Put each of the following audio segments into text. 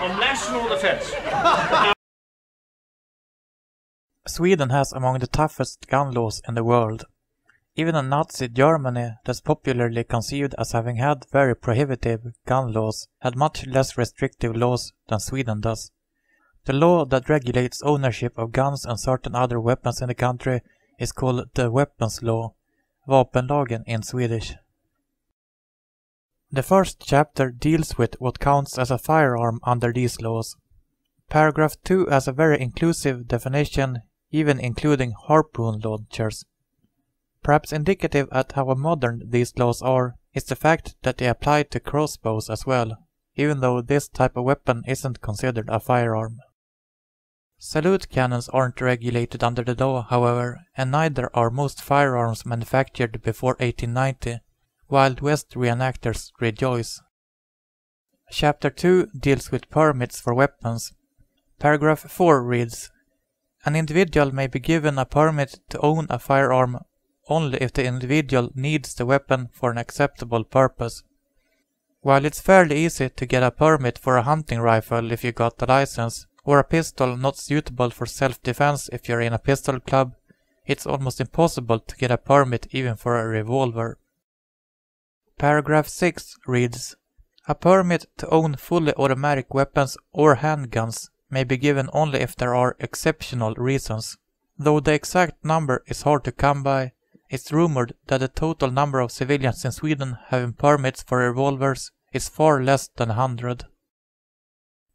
on national defense. Sweden has among the toughest gun laws in the world. Even in Nazi Germany, that's popularly conceived as having had very prohibitive gun laws, had much less restrictive laws than Sweden does. The law that regulates ownership of guns and certain other weapons in the country is called the weapons law, vapenlagen in Swedish. The first chapter deals with what counts as a firearm under these laws. Paragraph 2 has a very inclusive definition, even including harpoon launchers. Perhaps indicative at how modern these laws are is the fact that they apply to crossbows as well, even though this type of weapon isn't considered a firearm. Salute cannons aren't regulated under the law, however, and neither are most firearms manufactured before 1890. Wild West reenactors rejoice. Chapter 2 deals with permits for weapons. Paragraph 4 reads, "An individual may be given a permit to own a firearm only if the individual needs the weapon for an acceptable purpose. While it's fairly easy to get a permit for a hunting rifle if you got a license, or a pistol not suitable for self-defense if you're in a pistol club, it's almost impossible to get a permit even for a revolver." Paragraph 6 reads, "A permit to own fully automatic weapons or handguns may be given only if there are exceptional reasons. Though the exact number is hard to come by, it's rumored that the total number of civilians in Sweden having permits for revolvers is far less than 100.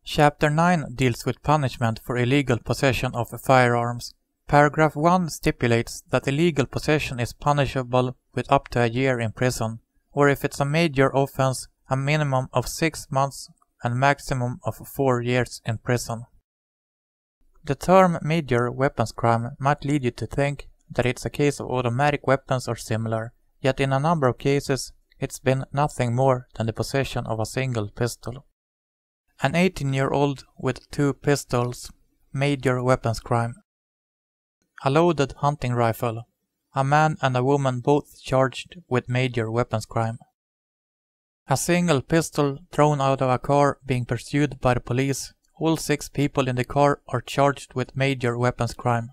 Chapter 9 deals with punishment for illegal possession of firearms. Paragraph 1 stipulates that illegal possession is punishable with up to a year in prison, or if it's a major offense, a minimum of 6 months and maximum of 4 years in prison. The term major weapons crime might lead you to think that it's a case of automatic weapons or similar, yet in a number of cases it's been nothing more than the possession of a single pistol. An 18-year-old with 2 pistols, major weapons crime. A loaded hunting rifle, a man and a woman both charged with major weapons crime. A single pistol thrown out of a car being pursued by the police, all 6 people in the car are charged with major weapons crime.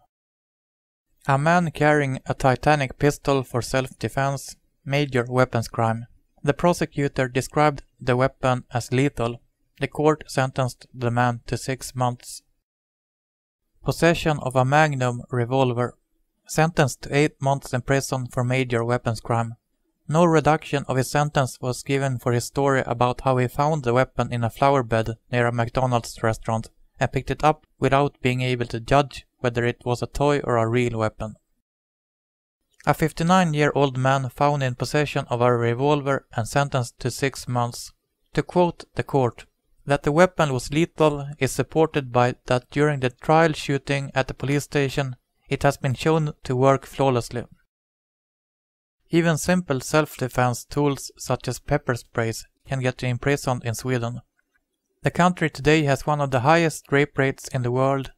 A man carrying a Titanic pistol for self-defense, major weapons crime. The prosecutor described the weapon as lethal. The court sentenced the man to 6 months. Possession of a Magnum revolver. Sentenced to 8 months in prison for major weapons crime. No reduction of his sentence was given for his story about how he found the weapon in a flower bed near a McDonald's restaurant and picked it up without being able to judge whether it was a toy or a real weapon. A 59-year-old man found in possession of a revolver and sentenced to 6 months. To quote the court, that the weapon was lethal is supported by that during the trial shooting at the police station, it has been shown to work flawlessly. Even simple self-defense tools such as pepper sprays can get you imprisoned in Sweden. The country today has one of the highest rape rates in the world,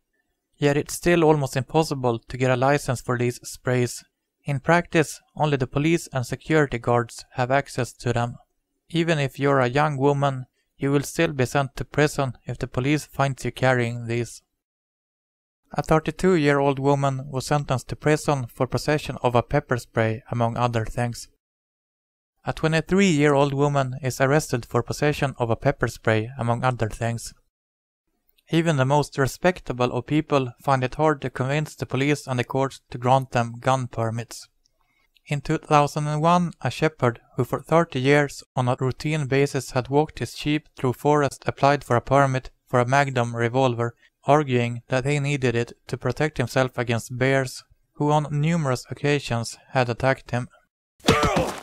yet it's still almost impossible to get a license for these sprays. In practice, only the police and security guards have access to them. Even if you're a young woman, you will still be sent to prison if the police finds you carrying these. A 32-year-old woman was sentenced to prison for possession of a pepper spray, among other things. A 23-year-old woman is arrested for possession of a pepper spray, among other things. Even the most respectable of people find it hard to convince the police and the courts to grant them gun permits. In 2001, a shepherd who for 30 years on a routine basis had walked his sheep through forest applied for a permit for a Magnum revolver, arguing that he needed it to protect himself against bears, who on numerous occasions had attacked him. Oh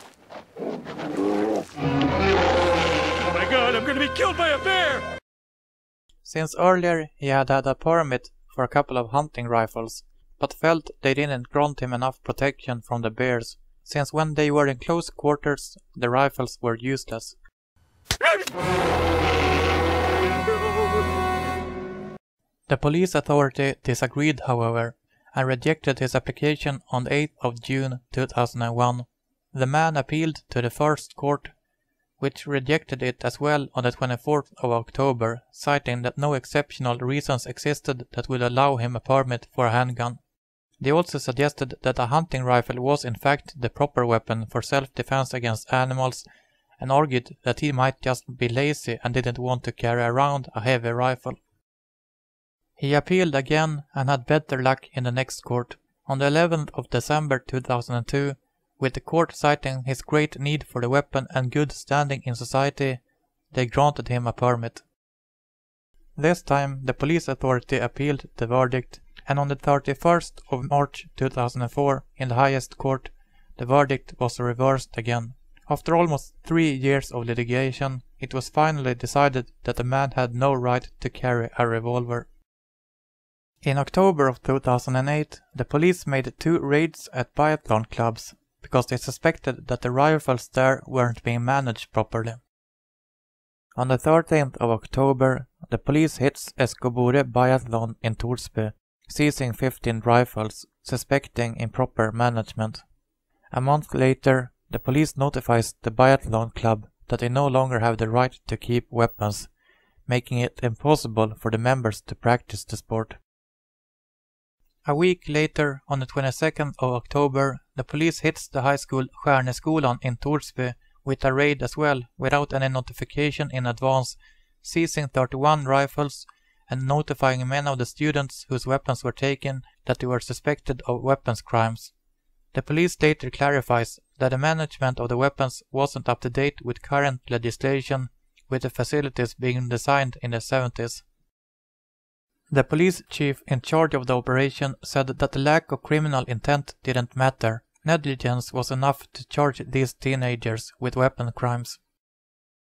my God, I'm gonna be killed by a bear! Since earlier he had had a permit for a couple of hunting rifles, but felt they didn't grant him enough protection from the bears, since when they were in close quarters, the rifles were useless. The police authority disagreed, however, and rejected his application on the 8th of June 2001. The man appealed to the first court, which rejected it as well on the 24th of October, citing that no exceptional reasons existed that would allow him a permit for a handgun. They also suggested that a hunting rifle was in fact the proper weapon for self-defense against animals, and argued that he might just be lazy and didn't want to carry around a heavy rifle. He appealed again and had better luck in the next court. On the 11th of December 2002, with the court citing his great need for the weapon and good standing in society, they granted him a permit. This time, the police authority appealed the verdict, and on the 31st of March 2004, in the highest court, the verdict was reversed again. After almost 3 years of litigation, it was finally decided that the man had no right to carry a revolver. In October of 2008, the police made 2 raids at biathlon clubs because they suspected that the rifles there weren't being managed properly. On the 13th of October, the police hits Escoboure Biathlon in Torsby, seizing 15 rifles, suspecting improper management. A month later, the police notifies the biathlon club that they no longer have the right to keep weapons, making it impossible for the members to practice the sport. A week later, on the 22nd of October, the police hits the high school Stjärneskolan in Torsby with a raid as well, without any notification in advance, seizing 31 rifles and notifying many of the students whose weapons were taken that they were suspected of weapons crimes. The police later clarifies that the management of the weapons wasn't up to date with current legislation, with the facilities being designed in the 70s. The police chief in charge of the operation said that the lack of criminal intent didn't matter. Negligence was enough to charge these teenagers with weapon crimes.